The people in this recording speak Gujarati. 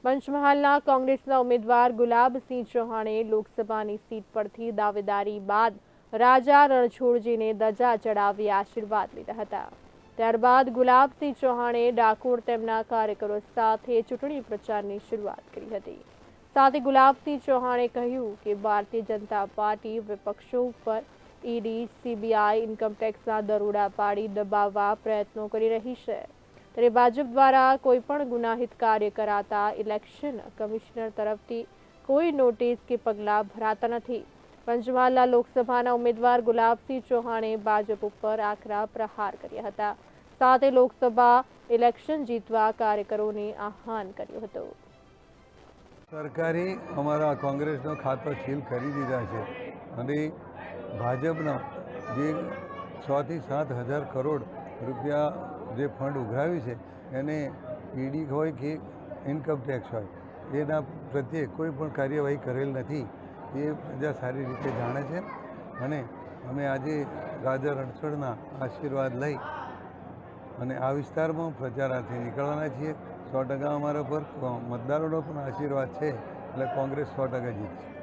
પંચમહાલના કોંગ્રેસના ઉમેદવાર ગુલાબસિંહ ચૌહાણે લોકસભાની સીટ પરથી દાવેદારી બાદ રાજા રણછોડજીને ધજા ચડાવી આશીર્વાદ લીધા હતા। ત્યારબાદ ગુલાબસિંહ ચૌહાણે ડાકોર તેમના કાર્યકરો સાથે ચૂંટણી પ્રચારની શરૂઆત કરી હતી। સાથે ગુલાબસિંહ ચૌહાણે કહ્યું કે ભારતીય જનતા પાર્ટી વિપક્ષો ઉપર ઈડી, સીબીઆઈ, ઇન્કમટેક્સના દરોડા પાડી દબાવવા પ્રયત્નો કરી રહી છે। ત્યારે ભાજપ દ્વારા કોઈપણ ગુનાહિત કાર્ય કરાતા ઇલેક્શન કમિશનર તરફથી કોઈ નોટિસ કે પગલાં ભરાતા નથી। પંચમહાલના લોકસભાના ઉમેદવાર ગુલાબસિંહ ચૌહાણે ભાજપ ઉપર આકરા પ્રહાર કર્યા હતા। સાથે લોકસભા ઇલેક્શન જીતવા કાર્યકરોને આહ્વાન કર્યું હતું। સરકારે અમારા કોંગ્રેસનો ખાતો સીલ કરી દીધા છે અને ભાજપના જે 6 થી 7 હજાર કરોડ રૂપિયા જે ફંડ ઉઘરાવ્યું છે એને ઈડી હોય કે ઇન્કમટેક્સ હોય એના પ્રત્યે કોઈ પણ કાર્યવાહી કરેલ નથી એ પ્રજા સારી રીતે જાણે છે। અને અમે આજે રાજા રણછોડના આશીર્વાદ લઈ અને આ વિસ્તારમાં પ્રચારાર્થે નીકળવાના છીએ। 100% અમારા પર મતદારોનો પણ આશીર્વાદ છે એટલે કોંગ્રેસ 100% જીતશે।